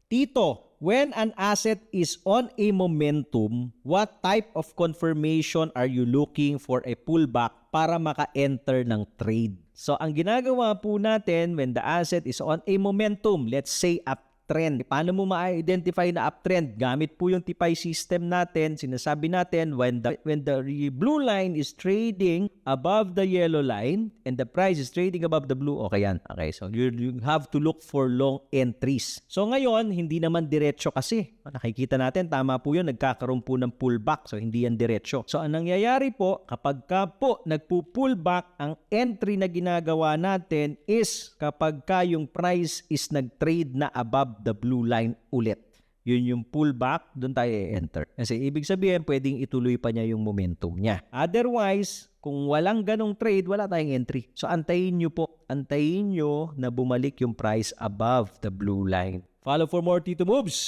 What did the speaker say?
Tito, when an asset is on a momentum, what type of confirmation are you looking for a pullback para maka-enter ng trade? So, ang ginagawa po natin when the asset is on a momentum, let's say uptrend. Paano mo ma-identify na uptrend? Gamit po yung TIPI system natin. Sinasabi natin when the blue line is trading above the yellow line and the price is trading above the blue, okay yan. Okay, so you have to look for long entries. So ngayon, hindi naman diretso kasi. Nakikita natin, tama po yun, nagkakaroon po ng pullback. So hindi yan diretso. So ang nangyayari po, kapag ka po nagpo-pullback, ang entry na ginagawa natin is kapag ka yung price is nag-trade na above the blue line ulit. Yun yung pullback, doon tayo i-enter. Kasi ibig sabihin, pwedeng ituloy pa niya yung momentum niya. Otherwise, kung walang ganong trade, wala tayong entry. So antayin nyo po, antayin nyo na bumalik yung price above the blue line. Follow for more Tito Moves!